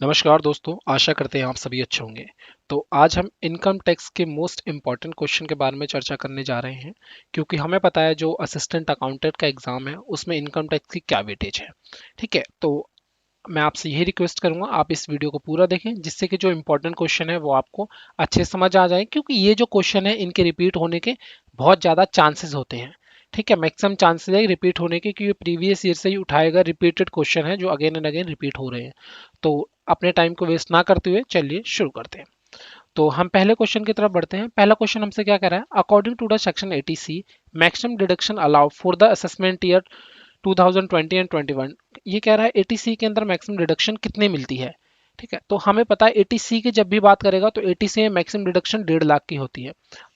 नमस्कार दोस्तों, आशा करते हैं आप सभी अच्छे होंगे। तो आज हम इनकम टैक्स के मोस्ट इम्पॉर्टेंट क्वेश्चन के बारे में चर्चा करने जा रहे हैं, क्योंकि हमें पता है जो असिस्टेंट अकाउंटेंट का एग्जाम है उसमें इनकम टैक्स की क्या वेटेज है। ठीक है, तो मैं आपसे यही रिक्वेस्ट करूंगा आप इस वीडियो को पूरा देखें, जिससे कि जो इम्पोर्टेंट क्वेश्चन है वो आपको अच्छे से समझ आ जाए, क्योंकि ये जो क्वेश्चन है इनके रिपीट होने के बहुत ज़्यादा चांसेस होते हैं। ठीक है, मैक्सिमम चांसेस है रिपीट होने के, क्योंकि प्रीवियस ईयर से ही उठाएगा रिपीटेड क्वेश्चन है जो अगेन एंड अगेन रिपीट हो रहे हैं। तो अपने टाइम को वेस्ट ना करते हुए चलिए शुरू करते हैं। तो हम पहले क्वेश्चन की तरफ बढ़ते हैं। पहला क्वेश्चन हमसे क्या कह रहा है, according to the section 80C maximum deduction allow for the assessment year 2020 and 21। ये कह रहा है 80C के अंदर मैक्सिमम डिडक्शन कितने मिलती है। ठीक है, तो हमें पता है 80C की जब भी बात करेगा तो 80C में मैक्सिमम डिडक्शन 1.5 लाख की होती है।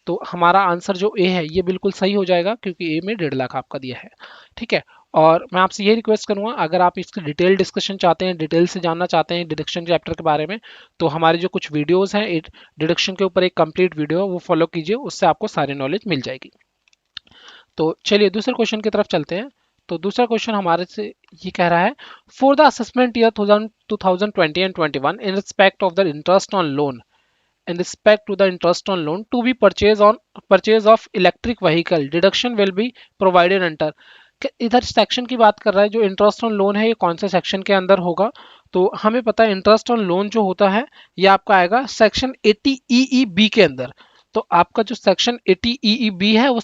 तो हमारा आंसर जो ए है ये बिल्कुल सही हो जाएगा, क्योंकि ए में 1.5 लाख आपका दिया है। ठीक है, और मैं आपसे ये रिक्वेस्ट करूंगा, अगर आप इसकी डिटेल डिस्कशन चाहते हैं, डिटेल से जानना चाहते हैं डिडक्शन चैप्टर के बारे में, तो हमारे जो कुछ वीडियोस हैं डिडक्शन के ऊपर एक कंप्लीट वीडियो है, वो फॉलो कीजिए, उससे आपको सारी नॉलेज मिल जाएगी। तो चलिए दूसरे क्वेश्चन की तरफ चलते हैं। तो दूसरा क्वेश्चन हमारे से ये कह रहा है, for the assessment year 2020 and 21 in respect of the interest on loan, in respect to the interest on loan to be purchase of electric vehicle deduction will be provided under। इधर section की बात कर रहा है, जो interest on loan है ये कौन से सेक्शन के अंदर होगा। तो हमें पता है इंटरेस्ट ऑन लोन जो होता है ये आपका आएगा सेक्शन 80EE बी के अंदर। तो आपका जो सेक्शन 80EE बी है वो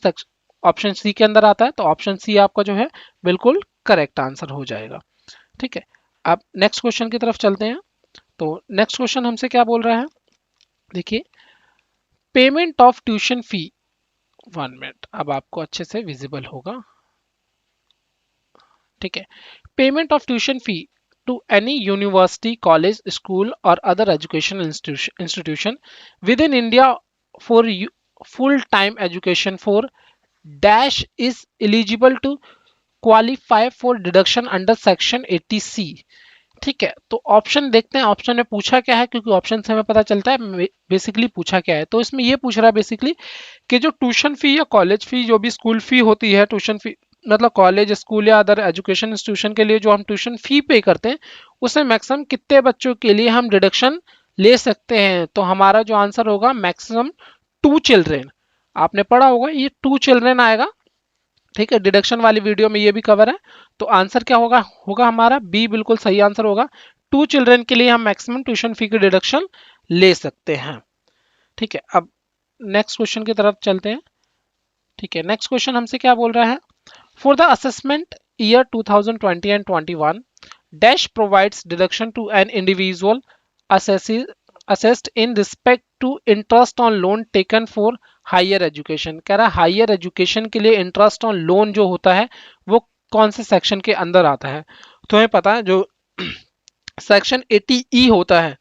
ऑप्शन सी के अंदर आता है, तो ऑप्शन सी आपका जो है बिल्कुल करेक्ट आंसर हो जाएगा। ठीक है, अब नेक्स्ट क्वेश्चन की तरफ चलते हैं। तो नेक्स्ट क्वेश्चन हमसे क्या बोल रहा है, देखिए, payment of tuition fee, 1 minute, अब आपको अच्छे से विजिबल होगा। ठीक है, payment of tuition fee to any university, college, school और other education institution within India for full time education for dash is eligible to qualify for deduction under section 80C। ठीक है, तो option देखते हैं option में पूछा क्या है, क्योंकि ऑप्शन से हमें पता चलता है बेसिकली पूछा क्या है। तो इसमें ये पूछ रहा है बेसिकली कि जो ट्यूशन फी या कॉलेज फी, जो भी स्कूल फी होती है, ट्यूशन फी मतलब कॉलेज, स्कूल या अदर एजुकेशन इंस्टीट्यूशन के लिए जो हम ट्यूशन फी पे करते हैं, उसमें मैक्सिमम कितने बच्चों के लिए हम डिडक्शन ले सकते हैं। तो हमारा जो आंसर होगा मैक्सिमम 2 चिल्ड्रेन। आपने पढ़ा होगा ये 2 चिल्ड्रेन आएगा। ठीक है, डिडक्शन वाली वीडियो में ये भी कवर है। तो आंसर क्या होगा, हमारा बी बिल्कुल सही आंसर होगा। 2 चिल्ड्रेन के लिए हम मैक्सिमम ट्यूशन फी की डिडक्शन ले सकते हैं। ठीक है, अब नेक्स्ट क्वेश्चन की तरफ चलते हैं। ठीक है, नेक्स्ट क्वेश्चन हमसे क्या बोल रहा है, for the assessment year 2020 and 21 dash provides deduction to an individual assessed in respect to interest on loan taken for higher education. कह रहा है हायर एजुकेशन के लिए इंटरेस्ट ऑन लोन जो होता है वो कौन से सेक्शन के अंदर आता है। तो हमें पता है जो सेक्शन 80E होता है,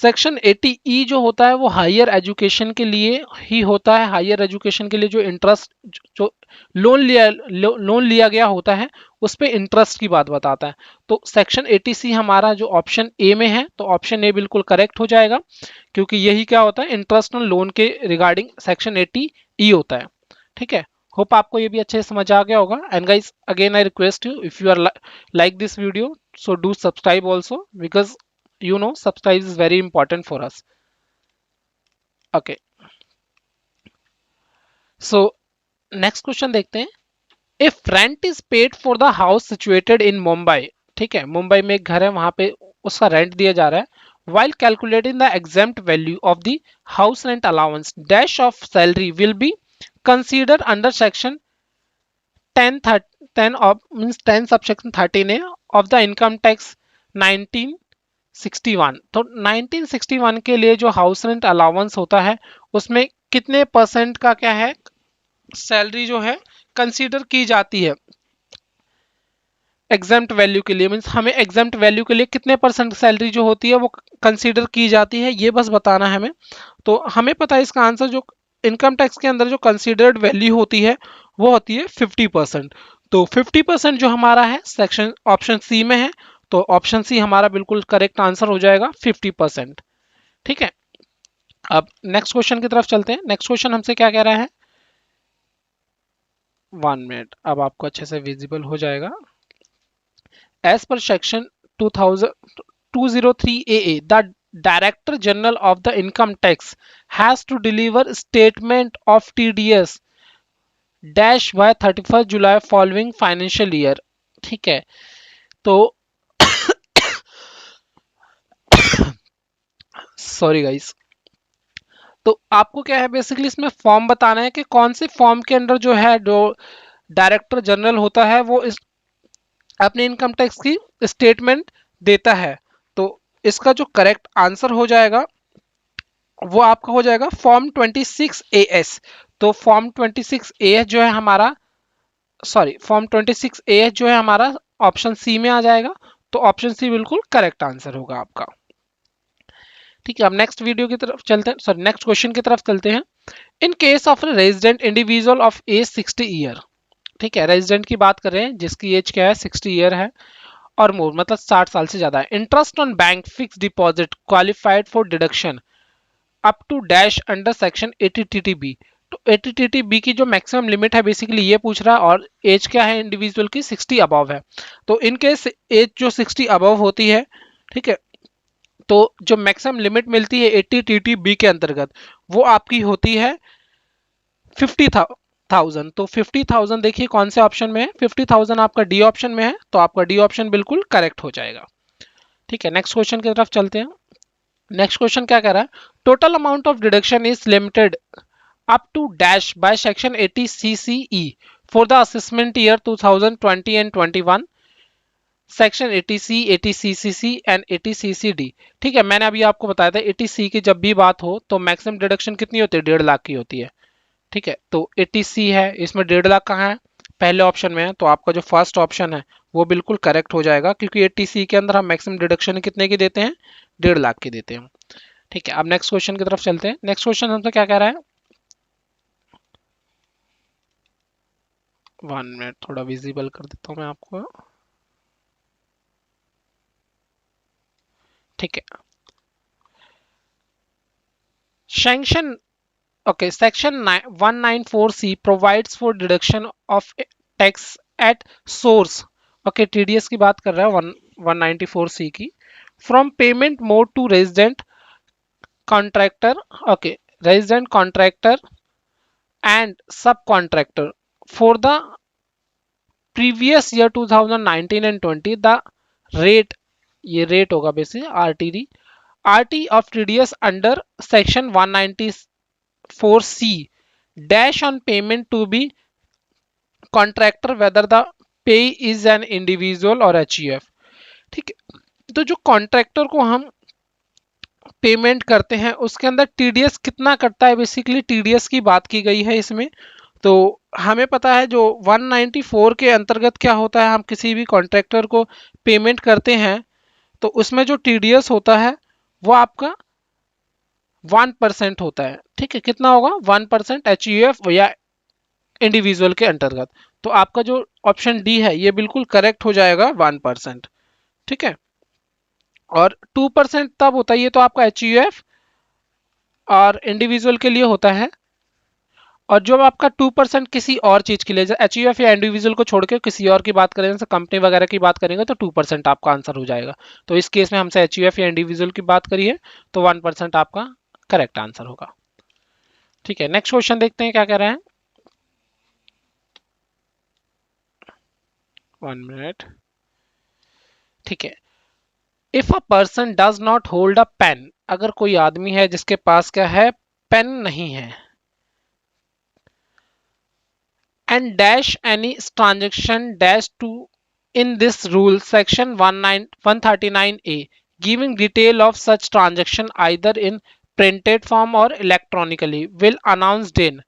सेक्शन 80E जो होता है वो हायर एजुकेशन के लिए ही होता है। हायर एजुकेशन के लिए जो इंटरेस्ट, जो लोन लिया गया होता है उस पे इंटरेस्ट की बात बताता है। तो सेक्शन 80C हमारा जो ऑप्शन ए में है, तो ऑप्शन ए बिल्कुल करेक्ट हो जाएगा, क्योंकि यही क्या होता है, इंटरेस्ट ऑन लोन के रिगार्डिंग सेक्शन 80E होता है। ठीक है, होप आपको ये भी अच्छे से समझ आ गया होगा। And guys, again I request you, if you are like this video, so do subscribe also, because subscribe is very important for us. Okay, so next question देखते हैं, if rent is paid for the house situated in Mumbai। ठीक है, मुंबई में एक घर है, वहां पे उसका रेंट दिया जा रहा है। while calculating the exempt value of the house rent allowance dash of salary will be considered under section 10 10 of means 10 subsection 13 a of the income tax 1961। तो 1961 के लिए जो हाउस रेंट अलाउंस होता है उसमें कितने परसेंट का क्या है, सैलरी जो है कंसीडर की जाती है एग्जाम्प्ट वैल्यू के लिए। मीन्स हमें एग्जाम्प्ट वैल्यू के लिए कितने परसेंट सैलरी जो होती है वो कंसीडर की जाती है, ये बस बताना है हमें। तो हमें पता है इसका आंसर, जो इनकम टैक्स के अंदर जो कंसीडर्ड वैल्यू होती है वो होती है 50%। तो 50% जो हमारा है सेक्शन ऑप्शन सी में है, तो ऑप्शन सी हमारा बिल्कुल करेक्ट आंसर हो जाएगा 50%। ठीक है, अब नेक्स्ट क्वेश्चन की तरफ चलते हैं। नेक्स्ट क्वेश्चन हमसे क्या कह रहा है, 1 मिनट, अब आपको अच्छे से विजिबल हो जाएगा। As per section 2000 203 AA, the Director General of the Income Tax has to deliver statement of TDS dash by 31st July following financial year. ठीक है, तो सॉरी गाइस, तो आपको क्या है बेसिकली इसमें फॉर्म बताना है कि कौन से फॉर्म के अंदर जो है जो डायरेक्टर जनरल होता है वो इस अपने इनकम टैक्स की स्टेटमेंट देता है। तो इसका जो करेक्ट आंसर हो जाएगा वो आपका हो जाएगा फॉर्म 26AS। तो फॉर्म 26AS जो है हमारा, सॉरी फॉर्म 26AS जो है हमारा ऑप्शन सी में आ जाएगा। तो ऑप्शन सी बिल्कुल करेक्ट आंसर होगा आपका। ठीक है, अब नेक्स्ट वीडियो की तरफ चलते हैं, सॉरी नेक्स्ट क्वेश्चन की तरफ चलते हैं। In case of resident individual of age 60 year, ठीक है, रेजिडेंट की बात कर रहे हैं जिसकी एज क्या है 60 ईयर है और मोर, मतलब 60 साल से ज्यादा है। Interest on bank fix deposit qualified for deduction up to dash under section 80TTB। तो 80TTB की जो मैक्सिमम लिमिट है बेसिकली ये पूछ रहा है, और एज क्या है इंडिविजुअल की 60 अबव है। तो इन केस एज जो 60 अबव होती है, ठीक है, तो जो मैक्सिमम लिमिट मिलती है 80TTB के अंतर्गत वो आपकी होती है 50,000। तो 50,000 देखिए कौन से ऑप्शन में है, 50,000 आपका डी ऑप्शन में है, तो आपका डी ऑप्शन बिल्कुल करेक्ट हो जाएगा। ठीक है, नेक्स्ट क्वेश्चन की तरफ चलते हैं। नेक्स्ट क्वेश्चन क्या कह रहा है, total amount of deduction is limited up to dash by section 80 CCE for the assessment year 2020 and 21, section 80C 80CCC and 80CCD। ठीक है, मैंने अभी आपको बताया था 80C की जब भी बात हो तो मैक्सिमम डिडक्शन कितनी होती है, 1.5 लाख की होती है। ठीक है, तो 80C है, इसमें 1.5 लाख कहाँ है, पहले ऑप्शन में है, तो आपका जो फर्स्ट ऑप्शन है वो बिल्कुल करेक्ट हो जाएगा, क्योंकि 80C के अंदर हम मैक्सिमम डिडक्शन कितने की देते हैं, 1.5 लाख की देते हैं। ठीक है, अब नेक्स्ट क्वेश्चन की तरफ चलते हैं। नेक्स्ट क्वेश्चन हमसे क्या कह रहा है, 1 मिनट थोड़ा विजिबल कर देता हूं मैं आपको। ठीक है, sanction, okay, section 194C provides for deduction of tax at source, okay, TDS की बात कर रहा है 194C की, from payment mode to resident contractor, okay, resident contractor and subcontractor for the previous year 2019 and 20, the rate, ये rate होगा basic RT of TDS under section 194C dash on payment to be contractor whether the pay is an individual or HUF। ठीक है, तो जो contractor को हम payment करते हैं उसके अंदर टीडीएस कितना कटता है, बेसिकली टीडीएस की बात की गई है इसमें। तो हमें पता है जो 194 के अंतर्गत क्या होता है, हम किसी भी कॉन्ट्रैक्टर को पेमेंट करते हैं तो उसमें जो टीडीएस होता है वो आपका 1% होता है। ठीक है, कितना होगा 1% HUF या इंडिविजुअल के अंतर्गत। तो आपका जो ऑप्शन डी है ये बिल्कुल करेक्ट हो जाएगा 1%। ठीक है, और 2% तब होता है, ये तो आपका HUF और इंडिविजुअल के लिए होता है, और जो आपका 2% किसी और चीज के लिए, HUF या इंडिविजुअल को छोड़ के किसी और की बात करें, जैसे कंपनी वगैरह की बात करेंगे तो 2% आपका आंसर हो जाएगा। तो इस केस में हमसे HUF या इंडिविजुअल की बात करिए तो 1% आपका करेक्ट आंसर होगा। ठीक है, नेक्स्ट क्वेश्चन देखते हैं क्या कह रहे हैं, 1 मिनट। ठीक है, if a person does not hold a PAN, अगर कोई आदमी है जिसके पास क्या है, पेन नहीं है, and dash any transaction dash to in this rule section 139A giving detail of such transaction either in printed form और इलेक्ट्रॉनिकली विल अनाउंस्ड इन।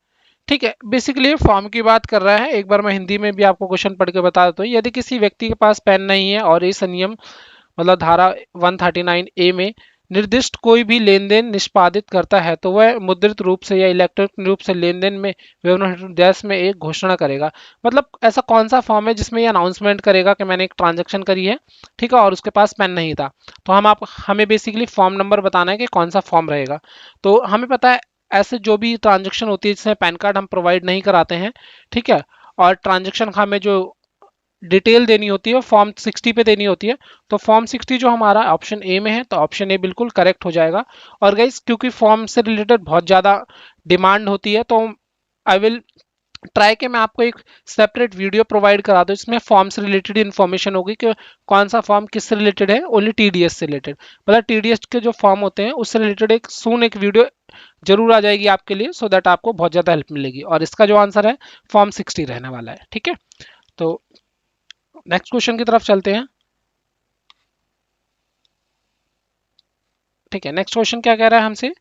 ठीक है, बेसिकली फॉर्म की बात कर रहा है, एक बार मैं हिंदी में भी आपको क्वेश्चन पढ़ के बता देता हूँ। यदि किसी व्यक्ति के पास पेन नहीं है और इस नियम मतलब धारा 139A में निर्दिष्ट कोई भी लेन देन निष्पादित करता है तो वह मुद्रित रूप से या इलेक्ट्रॉनिक रूप से लेन देन में विवरण देश में एक घोषणा करेगा। मतलब ऐसा कौन सा फॉर्म है जिसमें ये अनाउंसमेंट करेगा कि मैंने एक ट्रांजैक्शन करी है, ठीक है, और उसके पास पेन नहीं था। तो हमें बेसिकली फॉर्म नंबर बताना है कि कौन सा फॉर्म रहेगा। तो हमें पता है ऐसे जो भी ट्रांजेक्शन होती है जिसमें पैन कार्ड हम प्रोवाइड नहीं कराते हैं, ठीक है, और ट्रांजेक्शन हमें जो डिटेल देनी होती है फॉर्म 60 पे देनी होती है। तो फॉर्म 60 जो हमारा ऑप्शन ए में है, तो ऑप्शन ए बिल्कुल करेक्ट हो जाएगा। और गाइस क्योंकि फॉर्म से रिलेटेड बहुत ज़्यादा डिमांड होती है, तो आई विल ट्राई के मैं आपको एक सेपरेट वीडियो प्रोवाइड करा दूं, इसमें फॉर्म से रिलेटेड इन्फॉर्मेशन होगी कि कौन सा फॉर्म किससे रिलेटेड है, ओनली टीडीएस से रिलेटेड, मतलब टीडीएस के जो फॉर्म होते हैं उससे रिलेटेड एक सून एक वीडियो जरूर आ जाएगी आपके लिए, सो दैट आपको बहुत ज़्यादा हेल्प मिलेगी। और इसका जो आंसर है फॉर्म 60 रहने वाला है। ठीक है, तो नेक्स्ट क्वेश्चन की तरफ चलते हैं। ठीक है, नेक्स्ट क्वेश्चन क्या कह रहा है हमसे,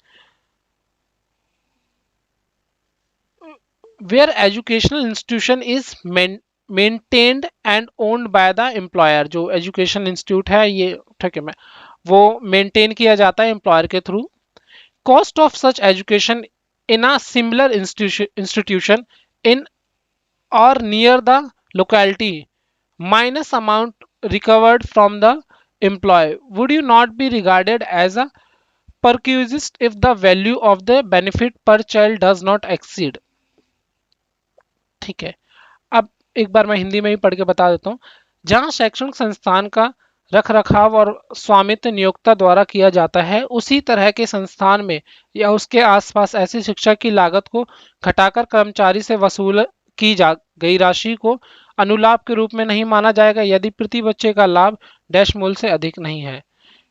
where educational institution is maintained and owned by the employer. जो एजुकेशन इंस्टीट्यूट है ये, ठीक है, मैं वो मेंटेन किया जाता है एम्प्लॉयर के थ्रू। Cost of such education in a similar institution in और near the locality minus amount recovered from the employee would you not be regarded as a perquisite if the value of the benefit per child does not exceed। ठीक है, अब एक बार मैं हिंदी में ही पढ़ के बता देता हूँ। जहां शैक्षणिक संस्थान का रख रखाव और स्वामित्व नियोक्ता द्वारा किया जाता है, उसी तरह के संस्थान में या उसके आसपास ऐसी शिक्षा की लागत को घटाकर कर्मचारी से वसूल की जा गई राशि को अनुलाभ के रूप में नहीं माना जाएगा यदि प्रति बच्चे का लाभ डैश मूल से अधिक नहीं है।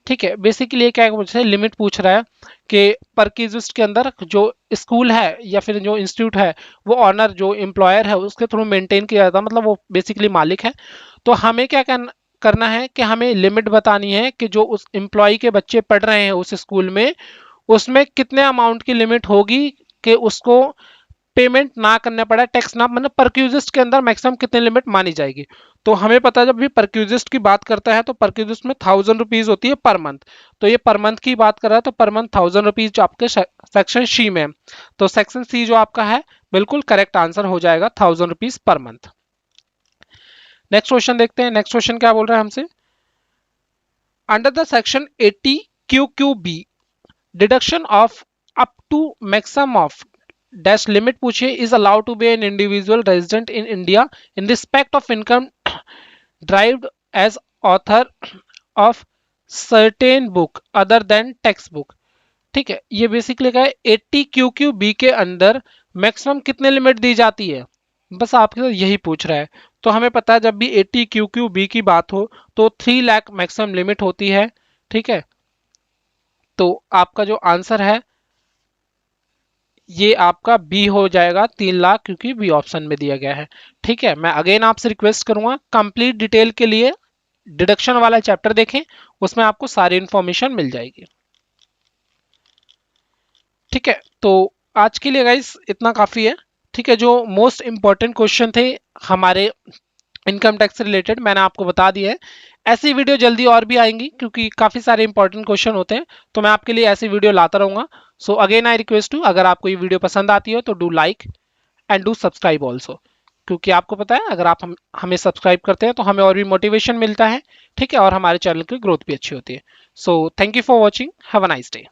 ठीक है, बेसिकली ये क्या मुझसे लिमिट पूछ रहा है कि परकिजिस्ट के अंदर जो स्कूल है या फिर जो इंस्टीट्यूट है, वो ऑनर जो एम्प्लॉयर है उसके थ्रू मेंटेन किया जाता है, मतलब वो बेसिकली मालिक है। तो हमें क्या करना है कि हमें लिमिट बतानी है कि जो उस एम्प्लॉय के बच्चे पढ़ रहे हैं उस स्कूल में, उसमें कितने अमाउंट की लिमिट होगी कि उसको पेमेंट ना करना पड़ा, टैक्स ना, मतलब परक्यूजिस्ट के अंदर मैक्सिमम कितनी लिमिट मानी जाएगी। तो हमें पता है जब भी परक्यूजिस्ट की बात करता है तो परक्यूजिस्ट में 1000 रुपीज होती है पर मंथ। तो ये पर मंथ की बात कर रहा है, तो पर मंथ 1000 रुपीज जो आपके सेक्शन सी में है, तो सेक्शन सी जो आपका है बिल्कुल करेक्ट आंसर हो जाएगा 1000 rupees per month. Next question देखते हैं। नेक्स्ट क्वेश्चन क्या बोल रहा है हमसे, under the section 80 QQB deduction of up to maximum of dash limit पूछे is allowed to be an individual resident in India in respect of income derived as author of certain book other than text book. ठीक है, ये basically क्या है, 80 QQB के अंदर maximum कितने limit दी जाती है, बस आपके साथ यही पूछ रहा है। तो हमें पता है जब भी 80 QQB की बात हो तो 3 लाख मैक्सिमम लिमिट होती है। ठीक है, तो आपका जो आंसर है ये आपका बी हो जाएगा 3 लाख, क्योंकि बी ऑप्शन में दिया गया है। ठीक है, मैं अगेन आपसे रिक्वेस्ट करूंगा कंप्लीट डिटेल के लिए डिडक्शन वाला चैप्टर देखें, उसमें आपको सारी इंफॉर्मेशन मिल जाएगी। ठीक है, तो आज के लिए गाइस इतना काफी है। ठीक है, जो मोस्ट इंपॉर्टेंट क्वेश्चन थे हमारे इनकम टैक्स से रिलेटेड मैंने आपको बता दिया है। ऐसी वीडियो जल्दी और भी आएंगी क्योंकि काफी सारे इंपॉर्टेंट क्वेश्चन होते हैं, तो मैं आपके लिए ऐसी वीडियो लाता रहूंगा। So again I request to, अगर आपको ये वीडियो पसंद आती हो तो do like and do subscribe also, क्योंकि आपको पता है अगर आप हमें सब्सक्राइब करते हैं तो हमें और भी मोटिवेशन मिलता है। ठीक है, और हमारे चैनल की ग्रोथ भी अच्छी होती है। So thank you for watching, have a nice day.